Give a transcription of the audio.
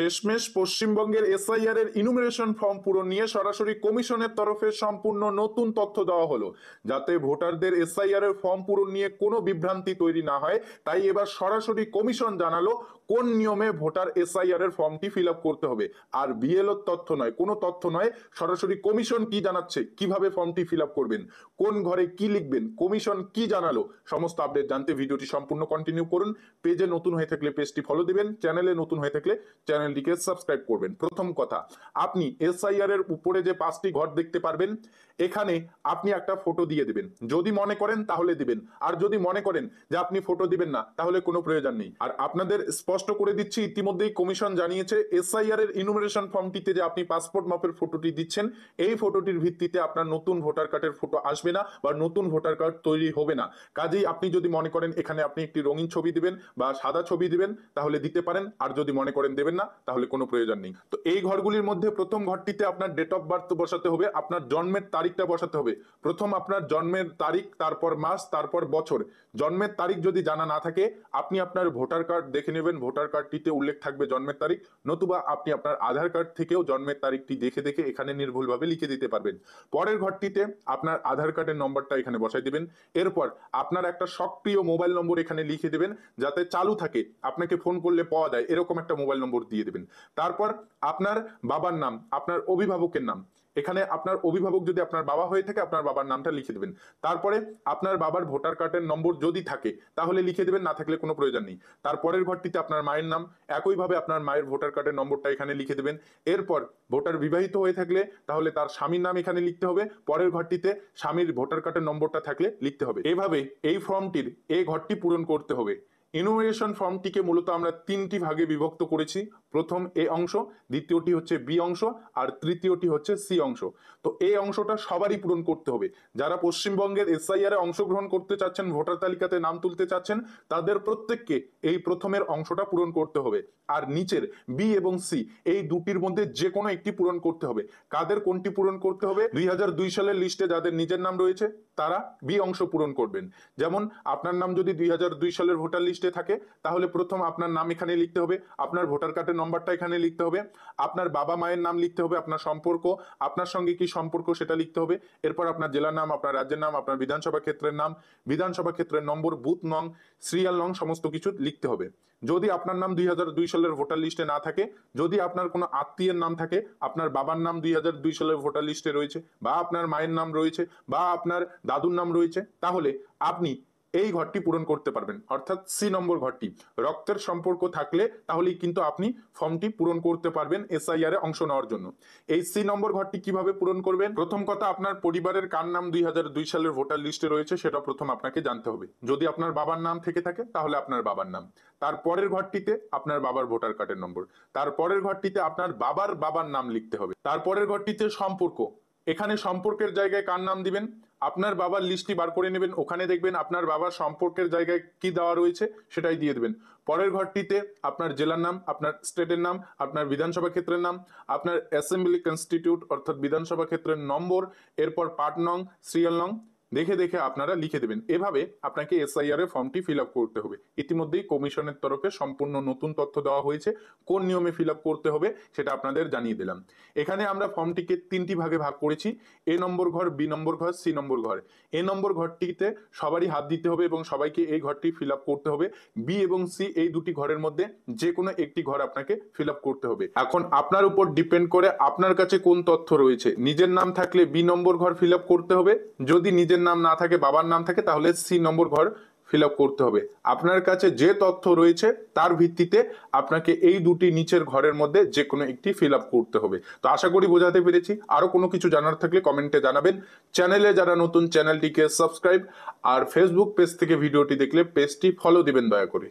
শেষমেশ পশ্চিমবঙ্গের এসআইআর এর ইনুমারেশন ফর্ম পূরণ নিয়ে সরাসরি কমিশনের তরফে সম্পূর্ণ নতুন তথ্য দেওয়া হলো, যাতে ভোটারদের এসআইআর এর ফর্ম পূরণ নিয়ে কোনো বিভ্রান্তি তৈরি না হয়। তাই এবার সরাসরি কমিশন জানালো কোন নিয়মে ভোটার এসআইআর এর ফর্মটি ফিল আপ করতে হবে। আর বিএলও তথ্য নয়, কোনো তথ্য নয়, সরাসরি কমিশন কি জানাচ্ছে, কিভাবে ফর্মটি ফিল আপ করবেন, কোন ঘরে কি লিখবেন, কমিশন কি জানালো, সমস্ত আপডেট জানতে ভিডিওটি সম্পূর্ণ কন্টিনিউ করুন। পেজে নতুন হয়ে থাকলে পেজটি ফলো দিবেন, চ্যানেলে নতুন হয়ে থাকলে চ্যানেলটিকে সাবস্ক্রাইব করবেন। প্রথম কথা, আপনি এসআইআর এর উপরে যে 5টি ঘর দেখতে পারবেন, এখানে আপনি একটা ফটো দিয়ে দিবেন। যদি মনে করেন তাহলে দিবেন, আর যদি মনে করেন যে আপনি ফটো দিবেন না তাহলে কোনো প্রয়োজন নেই। আর আপনাদের স্পষ্ট করে দিচ্ছি, ইতিমধ্যেই কমিশন জানিয়েছে এসআইআর এর ইনুমারেশন ফর্মটিতে যে আপনি পাসপোর্ট মাপের ফটোটি দিচ্ছেন, এই ফটোটির ভিত্তিতে আপনার নতুন ভোটার কার্ডের ফটো আসবে না বা নতুন ভোটার কার্ড তৈরি হবে না। কাজেই আপনি যদি মনে করেন এখানে আপনি একটি রঙিন ছবি দিবেন বা সাদা ছবি দিবেন তাহলে দিতে পারেন, আর যদি মনে করেন দেবেন না তাহলে কোনো প্রয়োজন নেই। তো এই ঘরগুলির মধ্যে প্রথম ঘরটিতে আপনার ডেট অফ বার্থ বসাতে হবে, আপনার জন্মের তারিখটা বসাতে হবে। প্রথম আপনার জন্মের তারিখ, তারপর মাস, তারপর বছর। জন্মের তারিখ যদি জানা না থাকে আপনি আপনার ভোটার কার্ড দেখে নেবেন, ভোটার কার্ডটিতে উল্লেখ থাকবে জন্মের তারিখ, নতুবা আপনি আপনার আধার কার্ড থেকেও জন্মের তারিখটি দেখে দেখে এখানে নির্ভুলভাবে লিখে দিতে পারবেন। পরের ঘরটিতে আপনার আধার কার্ডের নম্বরটা এখানে বসাই দিবেন। এরপর আপনার একটা সক্রিয় মোবাইল নম্বর এখানে লিখে দেবেন, যাতে চালু থাকে, আপনাকে ফোন করলে পাওয়া যায় এরকম একটা মোবাইল নম্বর দিয়ে দেবেন। তারপর আপনার বাবার নাম, আপনার অভিভাবকের নাম, এখানে আপনার অভিভাবক যদি আপনার বাবা হয়ে থাকে আপনার বাবার নামটা লিখে দেবেন। তারপরে আপনার বাবার ভোটার কার্ডের নম্বর যদি থাকে তাহলে লিখে দেবেন, না থাকলে কোনো প্রয়োজন নেই। তারপরের ঘরটিতে আপনার মায়ের নাম, একইভাবে আপনার মায়ের ভোটার কার্ডের নম্বরটা এখানে লিখে দেবেন। এরপর ভোটার বিবাহিত হয়ে থাকলে তাহলে তার স্বামীর নাম এখানে লিখতে হবে, পরের ঘরটিতে স্বামীর ভোটার কার্ডের নম্বরটা থাকলে লিখতে হবে। এভাবে এই ফর্মটির এই ঘরটি পূরণ করতে হবে। ইনুমারেশন ফর্মটিকে মূলত আমরা 3টি ভাগে বিভক্ত করেছি। প্রথম এ অংশ, দ্বিতীয়টি হচ্ছে বি অংশ, আর তৃতীয়টি হচ্ছে সি অংশ। তো এই অংশটা সবারই পূরণ করতে হবে। যারা পশ্চিমবঙ্গের এসআইআর এ অংশগ্রহণ করতে চাচ্ছেন, ভোটার তালিকাতে নাম তুলতে চাচ্ছেন, তাদের প্রত্যেককে এই প্রথমের অংশটা পূরণ করতে হবে। আর নিচের বি এবং সি এই দুটির মধ্যে যে কোনো একটি পূরণ করতে হবে। কাদের কোনটি পূরণ করতে হবে? 2002 সালের লিস্টে যাদের নিজের নাম রয়েছে তারা বি অংশ পূরণ করবেন। যেমন আপনার নাম যদি 2002 সালের ভোটার লিস্টে থাকে তাহলে প্রথম আপনার নাম এখানে লিখতে হবে, আপনার ভোটার কার্ডের নম্বরটা এখানে লিখতে হবে, আপনার বাবা মায়ের নাম লিখতে হবে, আপনার সম্পর্ক, আপনার সঙ্গে কি সম্পর্ক সেটা লিখতে হবে। এরপর আপনার জেলার নাম, আপনার রাজ্যের নাম, আপনার বিধানসভা ক্ষেত্রের নাম, বিধানসভা ক্ষেত্রের নম্বর, বুথ নং, সিরিয়াল নং, সমস্ত কিছু লিখতে হবে। যদি আপনার নাম 2002 সালের ভোটার লিস্টে না থাকে, যদি আপনার কোনো আত্মীয়ের নাম থাকে, আপনার বাবার নাম 2002 সালের ভোটার লিস্টে রয়েছে, বা আপনার মায়ের নাম রয়েছে, বা আপনার দাদুর নাম রয়েছে, তাহলে আপনি এই ঘরটি পূরণ করতে পারবেন। অর্থাৎ সি নম্বর ঘরটি, রক্তের সম্পর্ক থাকলে তাহলেই কিন্তু আপনি ফর্মটি পূরণ করতে পারবেন এসআইআর এ অংশ নেওয়ার জন্য। এই সি নম্বর ঘরটি কিভাবে পূরণ করবেন? প্রথম কথা, আপনার পরিবারের কার নাম 2002 সালের ভোটার লিস্টে রয়েছে সেটা প্রথম আপনাকে জানতে হবে। যদি আপনার বাবার নাম থেকে থাকে তাহলে আপনার বাবার নাম, তারপরের ঘরটিতে আপনার বাবার ভোটার কার্ডের নম্বর, তারপরের ঘরটিতে আপনার বাবার বাবার নাম লিখতে হবে, তারপরের ঘরটিতে সম্পর্ক, এখানে সম্পর্কের জায়গায় কার নাম দিবেন? আপনার বাবার লিস্টটি বার করে নেবেন, ওখানে দেখবেন আপনার বাবার সম্পর্কের জায়গায় কি দেওয়া রয়েছে সেটাই দিয়ে দেবেন। পরের ঘরটিতে আপনার জেলার নাম, আপনার স্টেটের নাম, আপনার বিধানসভা ক্ষেত্রের নাম, আপনার অ্যাসেম্বলি কনস্টিটিউট অর্থাৎ বিধানসভা ক্ষেত্রের নম্বর, এরপর পার্ট নং, সিরিয়াল নং দেখে দেখে আপনারা লিখে দেবেন। এভাবে আপনাকে এসআইআর এর ফর্মটি ফিল আপ করতে হবে। ইতিমধ্যেই কমিশনের তরফে সম্পূর্ণ নতুন তথ্য দেওয়া হয়েছে, কোন নিয়মে ফিল আপ করতে হবে সেটা আপনাদের জানিয়ে দিলাম। এখানে আমরা ফর্মটিকে 3টি ভাগে ভাগ করেছি, এ নম্বর ঘর, বি নম্বর ঘর, সি নম্বর ঘর। এ নম্বর ঘরটিতে সবারই হাত দিতে হবে এবং সবাইকে এই ঘরটি ফিল আপ করতে হবে। বি এবং সি এই দুটি ঘরের মধ্যে যে কোনো একটি ঘর আপনাকে ফিল আপ করতে হবে। এখন আপনার উপর ডিপেন্ড করে আপনার কাছে কোন তথ্য রয়েছে। নিজের নাম থাকলে বি নম্বর ঘর ফিল আপ করতে হবে, যদি নিজের নাম না থাকে, বাবার নাম থাকে, তাহলে সি নম্বর ঘর ফিল আপ করতে হবে। আপনার কাছে যে তথ্য রয়েছে তার ভিত্তিতে আপনাকে এই দুটি নিচের ঘরের মধ্যে যে কোনো একটি ফিল আপ করতে হবে। তো আশা করি বোঝাতে পেরেছি। আরো কোনো কিছু জানার থাকলে কমেন্টে জানাবেন। চ্যানেলে যারা নতুন, চ্যানেলটিকে সাবস্ক্রাইব, আর ফেসবুক পেজ থেকে ভিডিওটি দেখলে পেজটি ফলো দিবেন দয়া করে।